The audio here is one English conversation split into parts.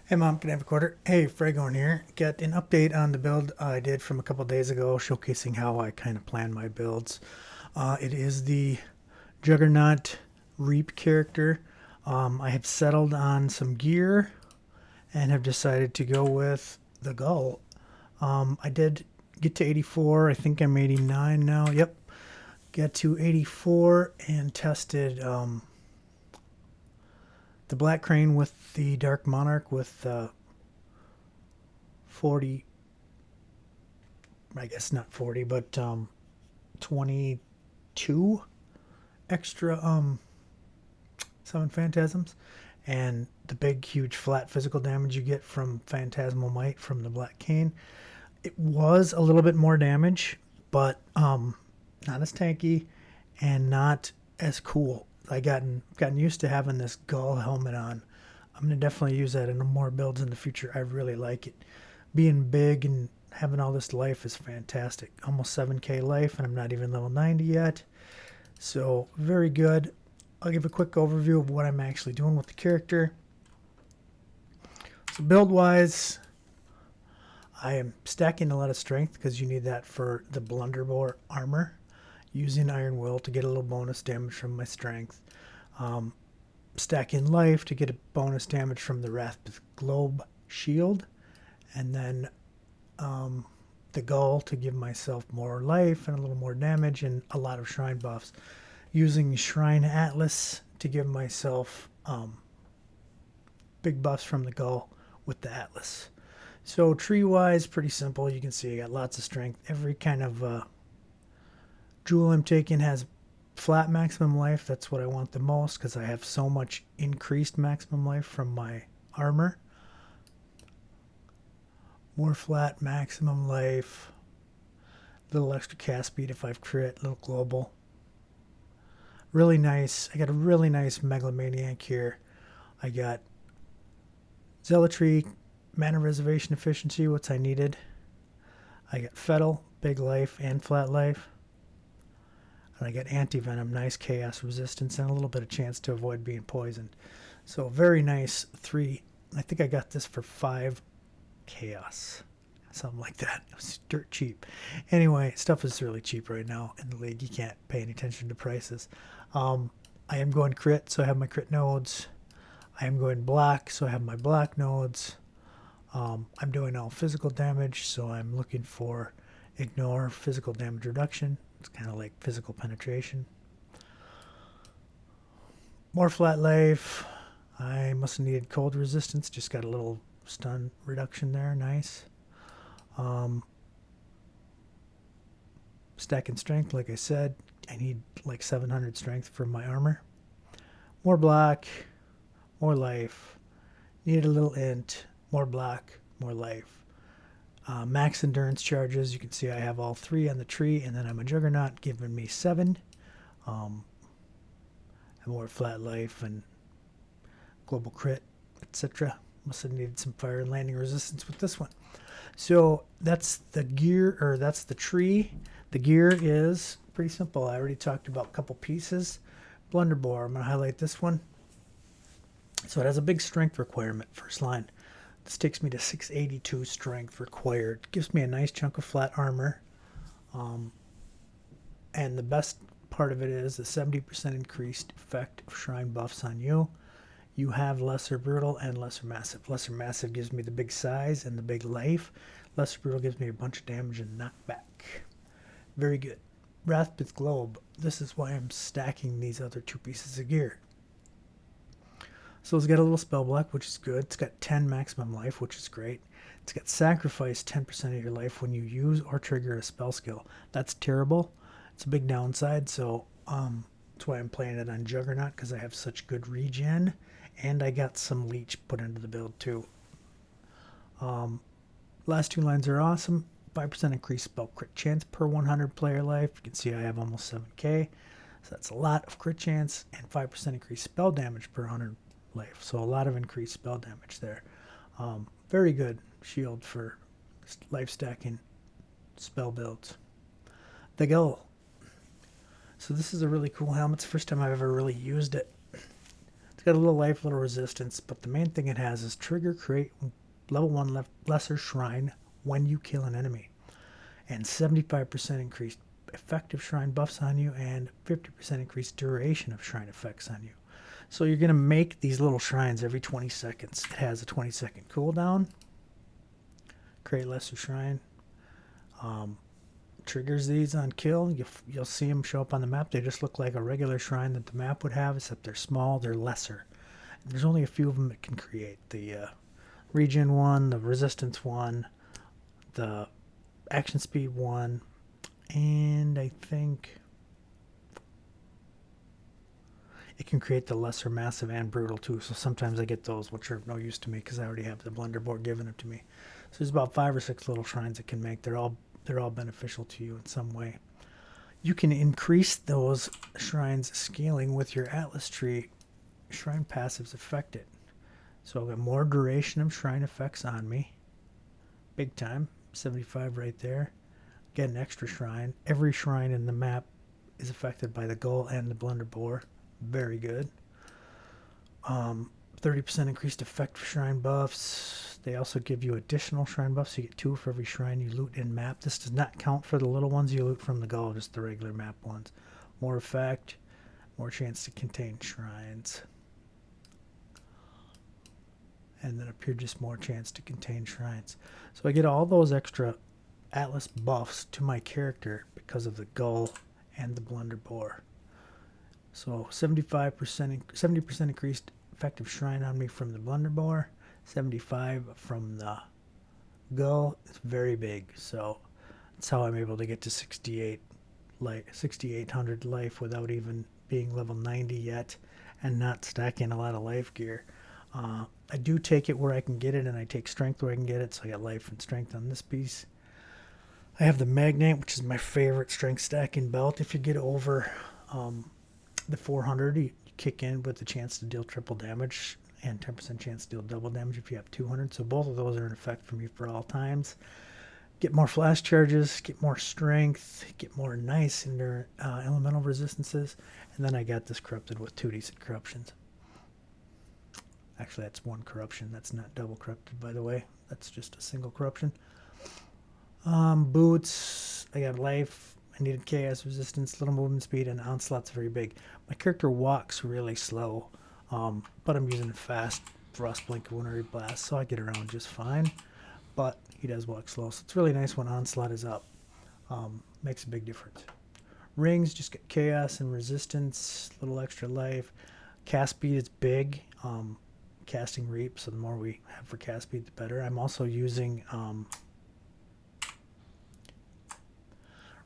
Hey Mom, can I have a quarter? Hey, Fragorn here. Get an update on the build I did from a couple days ago, showcasing how I kind of plan my builds. It is the Juggernaut Reap character. I have settled on some gear and have decided to go with the Gull. I did get to 84. I think I'm 89 now. Yep. Get to 84 and tested the Black Crane with the Dark Monarch with 40, I guess not 40, but 22 extra summon phantasms, and the big, huge, flat physical damage you get from Phantasmal Might from the Black Cane. It was a little bit more damage, but not as tanky and not as cool. I gotten used to having this Gull helmet on. I'm gonna definitely use that in more builds in the future. I really like it. Being big and having all this life is fantastic. Almost 7k life, and I'm not even level 90 yet. So, very good. I'll give a quick overview of what I'm actually doing with the character. So, build wise, I am stacking a lot of strength because you need that for the Blunderbore armor. Using Iron Will to get a little bonus damage from my strength. Stacking life to get a bonus damage from the Wrath Globe shield. And then the Gull to give myself more life and a little more damage and a lot of shrine buffs. Using Shrine Atlas to give myself big buffs from the Gull with the Atlas. So tree wise, pretty simple. You can see I got lots of strength. Every kind of jewel I'm taking has flat maximum life. That's what I want the most because I have so much increased maximum life from my armor. More flat maximum life. Little extra cast speed if I've crit. Little global. Really nice. I got a really nice Megalomaniac here. I got Zealotry, mana reservation efficiency, what's I needed. I got Fettle, big life and flat life. And I got Anti-Venom, nice chaos resistance, and a little bit of chance to avoid being poisoned. So very nice 3. I think I got this for 5 chaos. Something like that. It was dirt cheap. Anyway, stuff is really cheap right now in the league. You can't pay any attention to prices. I am going crit, so I have my crit nodes. I am going black, so I have my black nodes. I'm doing all physical damage, so I'm looking for ignore physical damage reduction. It's kind of like physical penetration. More flat life. I must have needed cold resistance. Just got a little stun reduction there. Nice. Stacking strength, like I said. I need like 700 strength for my armor. More black. More life. Needed a little int. More black. More life. Max endurance charges, you can see I have all 3 on the tree, and then I'm a Juggernaut giving me 7. More flat life and global crit, etc. Must have needed some fire and landing resistance with this one. So that's the gear, or that's the tree. The gear is pretty simple. I already talked about a couple pieces. Blunderbore, I'm going to highlight this one. So it has a big strength requirement, first line. This takes me to 682 strength required. Gives me a nice chunk of flat armor. And the best part of it is the 70% increased effect of shrine buffs on you. You have lesser brutal and lesser massive. Lesser massive gives me the big size and the big life. Lesser brutal gives me a bunch of damage and knockback. Very good. Wrathpith Globe. This is why I'm stacking these other 2 pieces of gear. So it's got a little spell block, which is good. It's got 10 maximum life, which is great. It's got sacrifice 10% of your life when you use or trigger a spell skill. That's terrible. It's a big downside, so that's why I'm playing it on Juggernaut, because I have such good regen, and I got some leech put into the build too. Last 2 lines are awesome. 5% increased spell crit chance per 100 player life. You can see I have almost 7k, so that's a lot of crit chance, and 5% increased spell damage per 100 life. So a lot of increased spell damage there. Very good shield for life stacking spell builds. The Gull. So this is a really cool helmet. It's the first time I've ever really used it. It's got a little life, a little resistance, but the main thing it has is trigger create level 1 lesser shrine when you kill an enemy, and 75% increased effective shrine buffs on you, and 50% increased duration of shrine effects on you. So you're going to make these little shrines every 20 seconds. It has a 20-second cooldown. Create lesser shrine. Triggers these on kill. You'll see them show up on the map. They just look like a regular shrine that the map would have, except they're small, they're lesser. And there's only a few of them it can create. The regen one, the resistance one, the action speed one, and I think it can create the lesser massive and brutal too. So sometimes I get those, which are of no use to me because I already have the Blunderbore giving them to me. So there's about 5 or 6 little shrines it can make. They're all beneficial to you in some way. You can increase those shrines scaling with your Atlas tree shrine passives affected. So I've got more duration of shrine effects on me. Big time. 75 right there. Get an extra shrine. Every shrine in the map is affected by the Gull and the Blunderbore. Very good. 30% increased effect for shrine buffs. They also give you additional shrine buffs. You get 2 for every shrine you loot in map. This does not count for the little ones you loot from the Gull, just the regular map ones. More effect, more chance to contain shrines. And then up here, just more chance to contain shrines. So I get all those extra Atlas buffs to my character because of the Gull and the Blunderbore. So 70% increased effective shrine on me from the Blunderbore, 75 from the Gull. It's very big, so that's how I'm able to get to 6,800 life without even being level 90 yet, and not stacking a lot of life gear. I do take it where I can get it, and I take strength where I can get it, so I got life and strength on this piece. I have the Magnate, which is my favorite strength stacking belt. If you get over the 400, you kick in with the chance to deal triple damage and 10% chance to deal double damage if you have 200. So both of those are in effect for me for all times. Get more flash charges, get more strength, get more nice elemental resistances, and then I got this corrupted with 2 decent corruptions. Actually, that's 1 corruption. That's not double corrupted, by the way. That's just a single corruption. Boots, I got life. I needed chaos resistance, little movement speed, and onslaught's very big. My character walks really slow, but I'm using fast frost blink wintry blast, so I get around just fine. But he does walk slow, so it's really nice when onslaught is up. Makes a big difference. Rings just get chaos and resistance, little extra life. Cast speed is big. Casting reap, so the more we have for cast speed, the better. I'm also using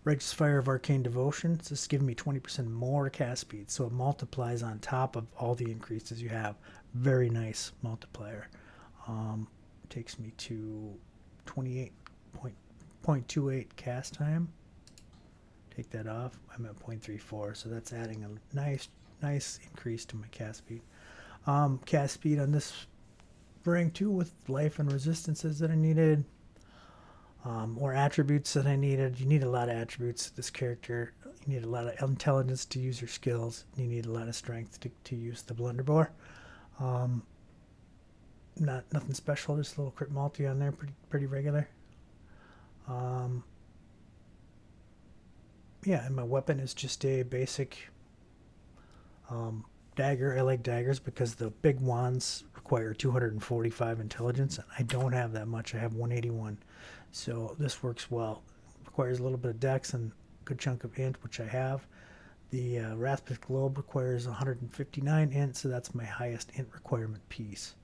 Righteous Fire of Arcane Devotion. So this is giving me 20% more cast speed, so it multiplies on top of all the increases you have. Very nice multiplier. Takes me to 28.28 cast time. Take that off. I'm at 0.34, so that's adding a nice increase to my cast speed. Cast speed on this ring too, with life and resistances that I needed. Or attributes that I needed. You need a lot of attributes to this character. You need a lot of intelligence to use your skills. You need a lot of strength to use the Blunderbore. Nothing special, just a little crit multi on there, pretty regular. Yeah, and my weapon is just a basic dagger. I like daggers because the big wands require 245 intelligence, and I don't have that much. I have 181. So this works well. Requires a little bit of dex and a good chunk of int, which I have. The Rathpith Globe requires 159 int, so that's my highest int requirement piece.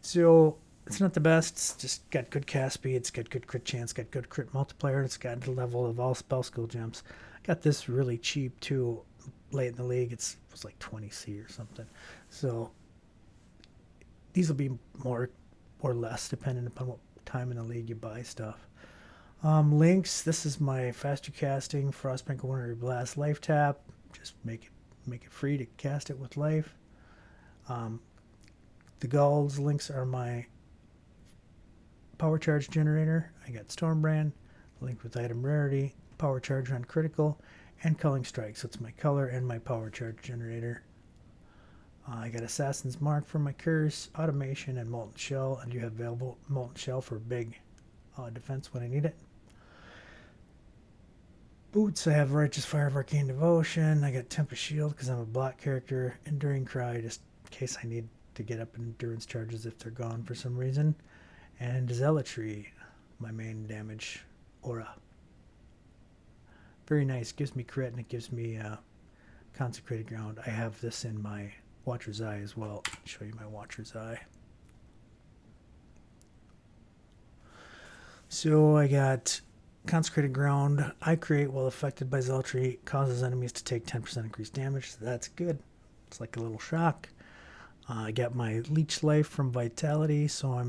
So it's not the best. It's just got good cast speed. It's got good crit chance. Got good crit multiplier. It's got the level of all spell skill gems. Got this really cheap too. Late in the league, it was like 20C or something. So these will be more or less depending upon what time in the league you buy stuff. Links. This is my faster casting Frostbank Wintry Blast life tap. Just make it free to cast it with life. The Gull's links are my power charge generator. I got Stormbrand linked with item rarity, power charge on critical, and culling strike. So it's my color and my power charge generator. I got Assassin's Mark for my curse, automation, and molten shell. And you have available molten shell for big defense when I need it. Boots, I have Righteous Fire of Arcane Devotion. I got Tempest Shield because I'm a black character. Enduring Cry, just in case I need to get up endurance charges if they're gone for some reason. And Zealotry, my main damage aura. Very nice. Gives me crit and it gives me Consecrated Ground. I have this in my Watcher's Eye as well. I'll show you my Watcher's Eye. So I got Consecrated Ground. I create while affected by Zealotry. Causes enemies to take 10% increased damage. So that's good. It's like a little shock. I got my Leech Life from Vitality. So I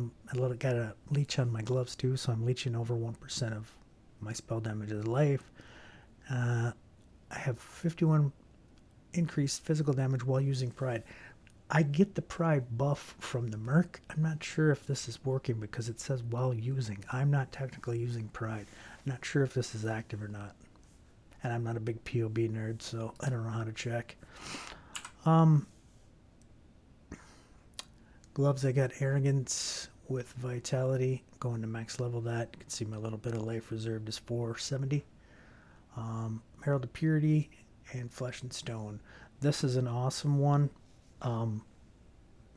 got a leech on my gloves too. So I'm leeching over 1% of my spell damage as life. I have 51 increased physical damage while using Pride. I get the Pride buff from the Merc. I'm not sure if this is working because it says while using. I'm not technically using Pride. I'm not sure if this is active or not. And I'm not a big POB nerd, so I don't know how to check. Gloves, I got Arrogance with Vitality. Going to max level that. You can see my little bit of life reserved is 470. Herald of Purity and Flesh and Stone. This is an awesome one.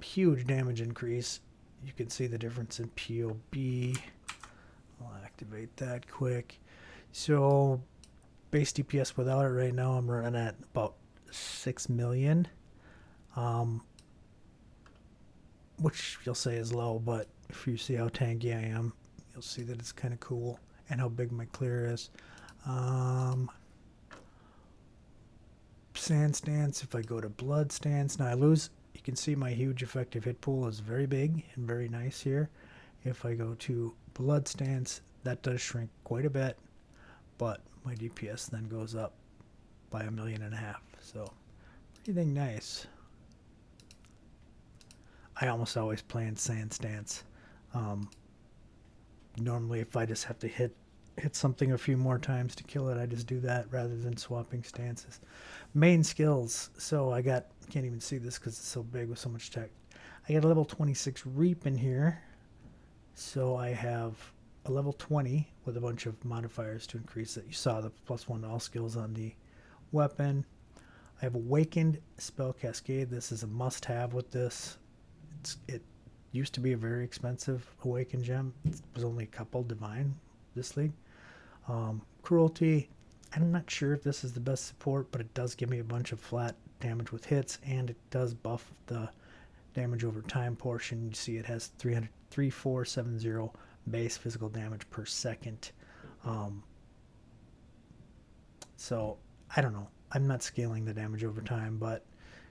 Huge damage increase. You can see the difference in POB. I'll activate that quick. So base DPS without it right now I'm running at about 6 million. Which you'll say is low, but if you see how tanky I am, you'll see that it's kind of cool and how big my clear is. Sand Stance, if I go to Blood Stance, now I lose. You can see my huge effective hit pool is very big and very nice here. If I go to Blood Stance, that does shrink quite a bit, but my DPS then goes up by 1.5 million. So pretty dang nice. I almost always play in Sand Stance. Normally if I just have to hit something a few more times to kill it, I just do that rather than swapping stances. Main skills. So I got, can't even see this because it's so big with so much text. I got a level 26 Reap in here. So I have a level 20 with a bunch of modifiers to increase it. You saw the +1 to all skills on the weapon. I have Awakened Spell Cascade. This is a must-have with this. It used to be a very expensive Awakened gem. It was only a couple divine this league. Cruelty. I'm not sure if this is the best support, but it does give me a bunch of flat damage with hits, and it does buff the damage over time portion. You see it has 3470 base physical damage per second. So I don't know. I'm not scaling the damage over time, but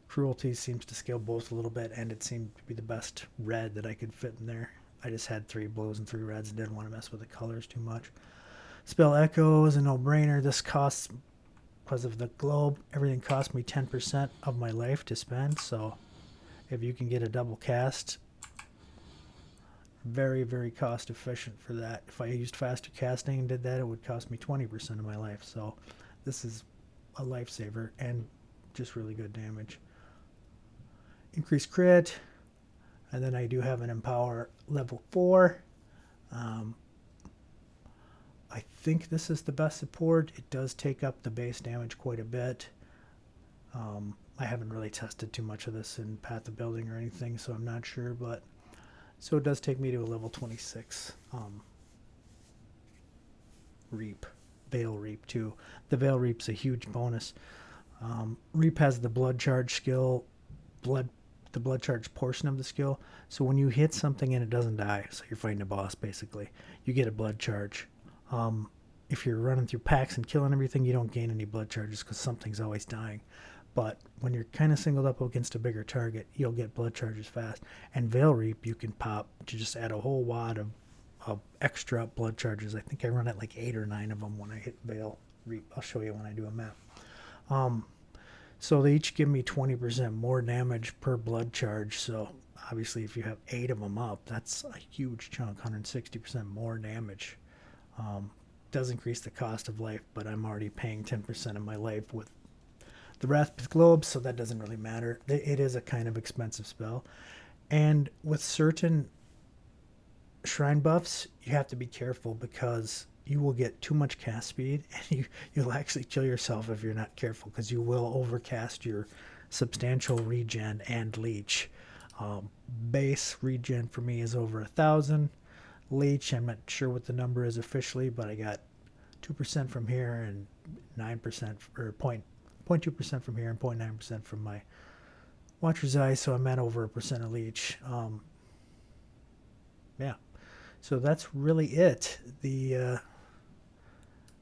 Cruelty seems to scale both a little bit, and it seemed to be the best red that I could fit in there. I just had 3 blues and 3 reds and didn't want to mess with the colors too much. Spell Echo is a no-brainer. This costs, because of the globe, everything cost me 10% of my life to spend. So if you can get a double cast, very, very cost efficient for that. If I used faster casting and did that, it would cost me 20% of my life. So this is a lifesaver and just really good damage. Increased crit. And then I do have an Empower level 4. I think this is the best support. It does take up the base damage quite a bit. I haven't really tested too much of this in Path of Building or anything, so I'm not sure. But so it does take me to a level 26 Reap. Veil Reap too. The Veil Reap's a huge bonus. Reap has the Blood Charge skill, the blood charge portion of the skill. So when you hit something and it doesn't die, so you're fighting a boss basically, you get a blood charge. If you're running through packs and killing everything, you don't gain any blood charges because something's always dying. But when you're kind of singled up against a bigger target, you'll get blood charges fast. And Veil Reap you can pop to just add a whole wad of extra blood charges. I think I run at like 8 or 9 of them when I hit Veil Reap. I'll show you when I do a map. So they each give me 20% more damage per blood charge. So obviously if you have 8 of them up, that's a huge chunk, 160% more damage. Does increase the cost of life, but I'm already paying 10% of my life with the Wrathpith Globe, so that doesn't really matter. It is a kind of expensive spell. And with certain shrine buffs, you have to be careful because you will get too much cast speed and you'll actually kill yourself if you're not careful because you will overcast your substantial regen and leech. Base regen for me is over 1,000. Leech, I'm not sure what the number is officially, but I got 2% from here and 9% or 0.2% from here and 0.9% from my Watcher's Eye, so I'm at over 1% of leech. Yeah, so that's really it. The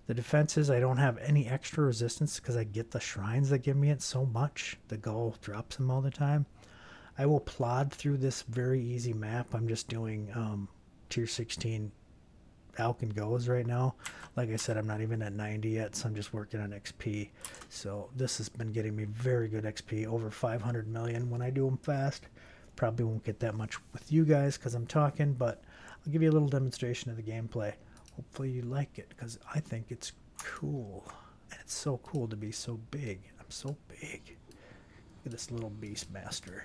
defenses, I don't have any extra resistance because I get the shrines that give me it so much. The Gull drops them all the time. I will plod through this very easy map. I'm just doing tier 16 Alcon Goes right now. Like I said, I'm not even at 90 yet, so I'm just working on XP. So this has been getting me very good XP, over 500 million when I do them fast. Probably won't get that much with you guys because I'm talking, but I'll give you a little demonstration of the gameplay. Hopefully you like it because I think it's cool. And it's so cool to be so big. I'm so big. Look at this little Beastmaster.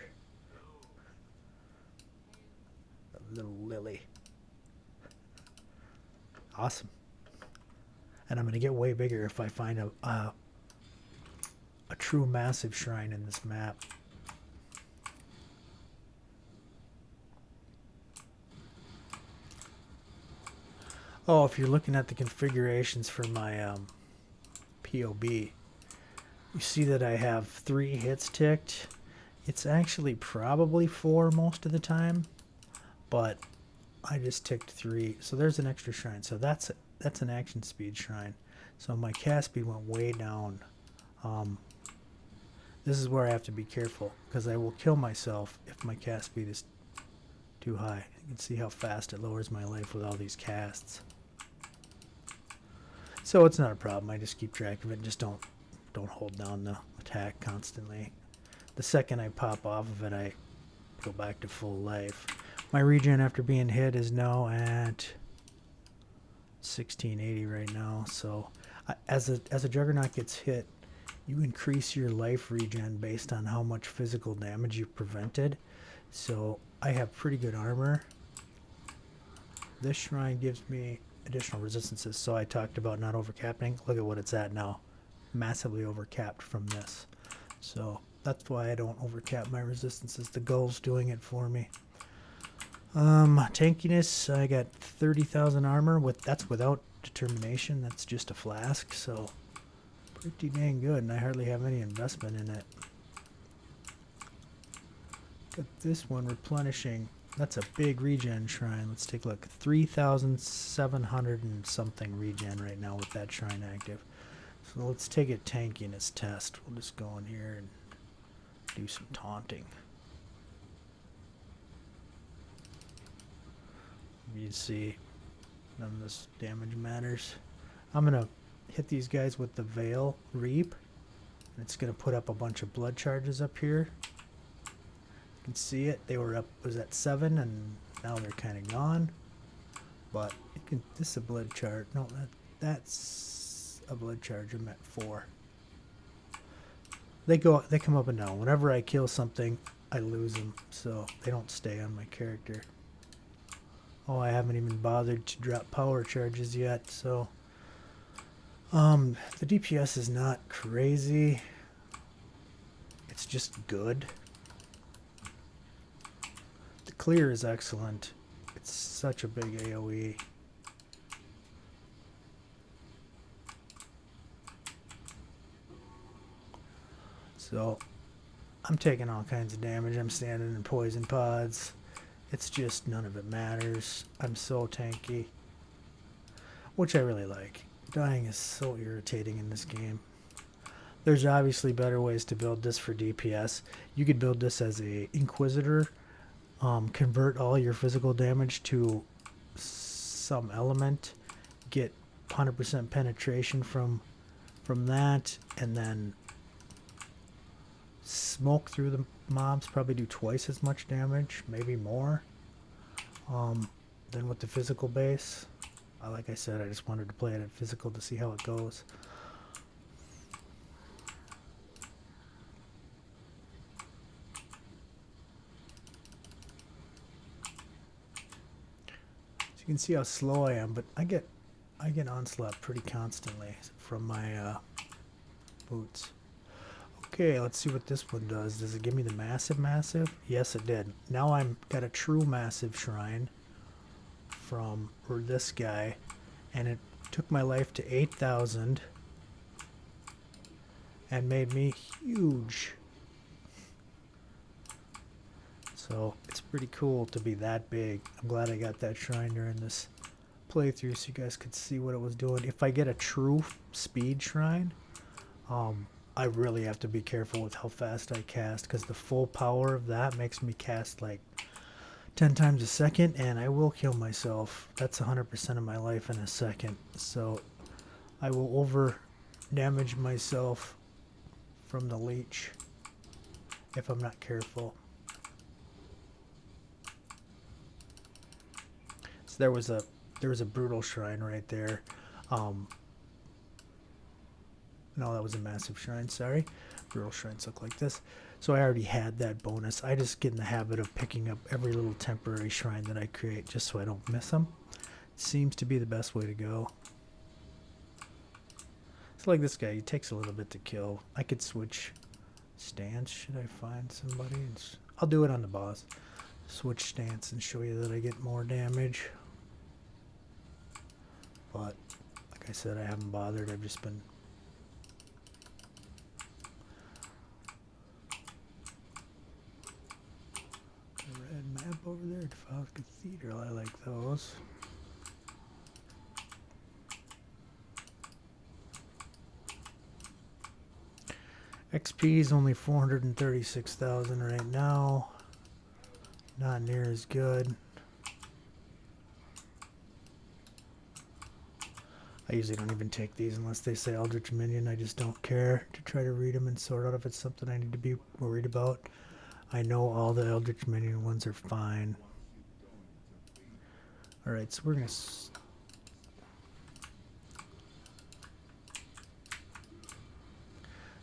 A little lily. Awesome. And I'm going to get way bigger if I find a true massive shrine in this map. Oh, if you're looking at the configurations for my POB, you see that I have 3 hits ticked. It's actually probably 4 most of the time, but I just ticked 3. So there's an extra shrine. So that's an action speed shrine. So my cast speed went way down. This is where I have to be careful because I will kill myself if my cast speed is too high. You can see how fast it lowers my life with all these casts. So it's not a problem. I just keep track of it. Just don't hold down the attack constantly. The second I pop off of it, I go back to full life. My regen after being hit is now at 1680 right now. So as a Juggernaut gets hit, you increase your life regen based on how much physical damage you've prevented. So I have pretty good armor. This shrine gives me additional resistances. So I talked about not overcapping. Look at what it's at now. Massively overcapped from this. So that's why I don't overcap my resistances. The Gull's doing it for me. Tankiness, I got 30,000 armor. That's without determination. That's just a flask. So pretty dang good. And I hardly have any investment in it. Got this one replenishing. That's a big regen shrine. Let's take a look. 3,700 and something regen right now with that shrine active. So let's take a tankiness test. We'll just go in here and do some taunting. You see, none of this damage matters. I'm going to hit these guys with the Veil Reap. And it's going to put up a bunch of blood charges up here. You can see it. They were up, was at 7, and now they're kind of gone. But you can, this is a blood charge. No, that's a blood charge. I'm at 4. They come up and down. Whenever I kill something, I lose them, so they don't stay on my character. Oh, I haven't even bothered to drop power charges yet, so the DPS is not crazy. It's just good. The clear is excellent. It's such a big AoE. So I'm taking all kinds of damage. I'm standing in poison pods. It's just none of it matters. I'm so tanky, which I really like. Dying is so irritating in this game. There's obviously better ways to build this for DPS. You could build this as a Inquisitor, convert all your physical damage to some element, get 100% penetration from that, and then smoke through the mobs, probably do twice as much damage, maybe more, than with the physical base. Like I said, I just wanted to play it at physical to see how it goes. can see how slow I am, but I get onslaught pretty constantly from my boots. Okay, let's see what this one does. Does it give me the massive? Yes, it did. Now I'm got a true massive shrine from this guy, and it took my life to 8,000 and made me huge. So it's pretty cool to be that big. I'm glad I got that shrine during this playthrough so you guys could see what it was doing. If I get a true speed shrine, I really have to be careful with how fast I cast, because the full power of that makes me cast like 10 times a second, and I will kill myself. That's 100% of my life in a second. So I will over damage myself from the leech if I'm not careful. So there was a brutal shrine right there. No, that was a massive shrine, sorry. Brutal shrines look like this. So I already had that bonus. I just get in the habit of picking up every little temporary shrine that I create just so I don't miss them. It seems to be the best way to go. It's like this guy, he takes a little bit to kill. I could switch stance. Should I find somebody? I'll do it on the boss. Switch stance and show you that I get more damage. But like I said, I haven't bothered. I've just been red map over there, Defiles Cathedral. I like those. XP is only 436,000 right now. Not near as good. I usually don't even take these unless they say Eldritch Minion. I just don't care to try to read them and sort out if it's something I need to be worried about. I know all the Eldritch Minion ones are fine. Alright, so we're going to...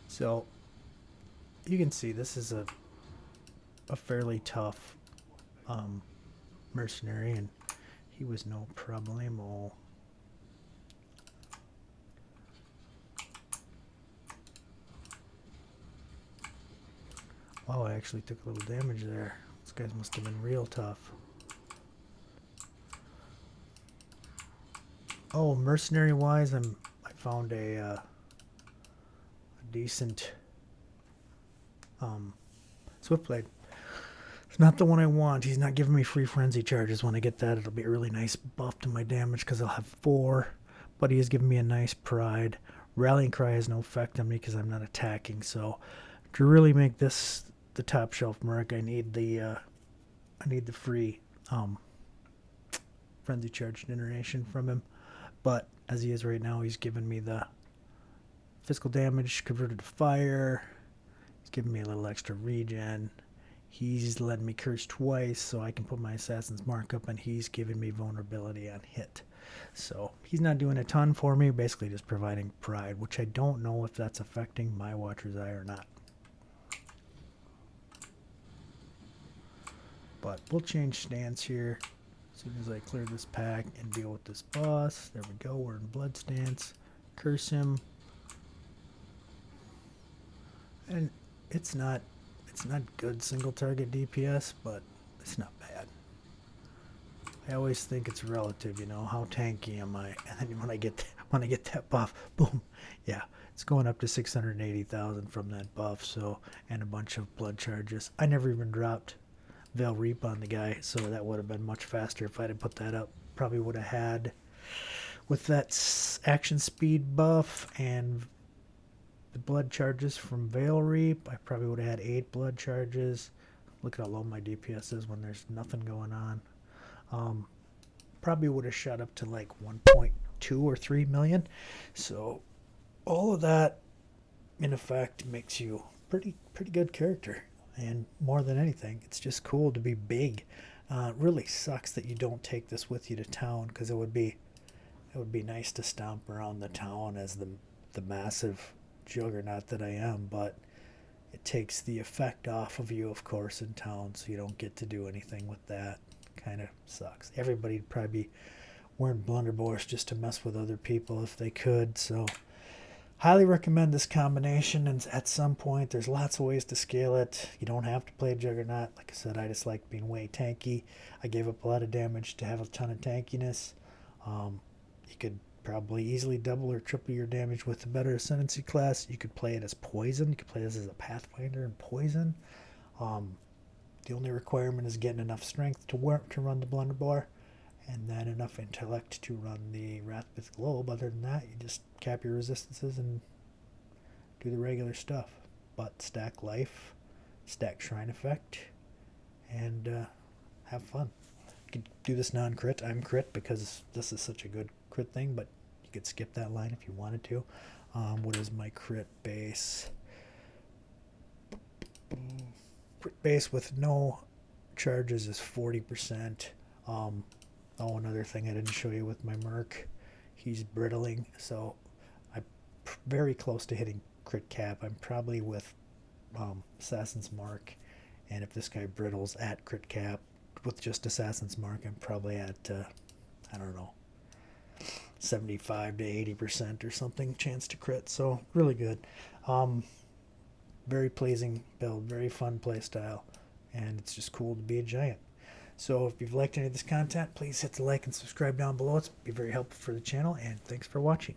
So, you can see this is a fairly tough mercenary, and he was no problemo. Wow, I actually took a little damage there. These guys must have been real tough. Oh, mercenary wise, I found a decent Swiftblade. It's not the one I want. He's not giving me free frenzy charges. When I get that, it'll be a really nice buff to my damage because I'll have 4. But he is giving me a nice pride. Rallying Cry has no effect on me because I'm not attacking. So to really make this the top shelf merc, I need the free frenzy charge generation from him. But as he is right now, he's giving me the physical damage converted to fire. He's giving me a little extra regen. He's letting me curse twice so I can put my Assassin's Mark up, and he's giving me vulnerability on hit. So he's not doing a ton for me, basically just providing pride, which I don't know if that's affecting my Watcher's Eye or not. But we'll change stance here as soon as I clear this pack and deal with this boss. There we go, we're in blood stance. Curse him. And it's not good single target DPS, but it's not bad. I always think it's relative, you know, how tanky am I? And then when I get that buff, boom, yeah, it's going up to 680,000 from that buff. So, and a bunch of blood charges. I never even dropped Veil Reap on the guy, so that would have been much faster if I'd have put that up. Probably would have had, with that action speed buff and the blood charges from Veil Reap, I probably would have had 8 blood charges. Look at how low my DPS is when there's nothing going on. Probably would have shot up to like 1.2 or 3 million. So all of that, in effect, makes you pretty good character. And more than anything, it's just cool to be big. It really sucks that you don't take this with you to town, because it would be nice to stomp around the town as the massive juggernaut that I am, but it takes the effect off of you, of course, in town, so you don't get to do anything with that. kind of sucks. Everybody'd probably be wearing Blunderbores just to mess with other people if they could. So highly recommend this combination, and at some point there's lots of ways to scale it. You don't have to play Juggernaut. Like I said, I just like being way tanky. I gave up a lot of damage to have a ton of tankiness. You could probably easily double or triple your damage with the better Ascendancy class. You could play it as poison. You could play this as a Pathfinder and poison. The only requirement is getting enough strength to run the Blunderbore, and then enough intellect to run the Wrathbith Globe. Other than that, you just cap your resistances and do the regular stuff. But stack life, stack Shrine Effect, and have fun. You could do this non-crit. I'm crit because this is such a good crit thing, but you could skip that line if you wanted to. What is my crit base? Crit base with no charges is 40%. Oh, another thing I didn't show you with my Merc. He's brittling, so I'm very close to hitting crit cap. I'm probably with Assassin's Mark, and if this guy brittles at crit cap with just Assassin's Mark, I'm probably at, I don't know, 75 to 80% or something chance to crit, so really good. Very pleasing build, very fun play style, and it's just cool to be a giant. So if you've liked any of this content, please hit the like and subscribe down below. It's be very helpful for the channel, and thanks for watching.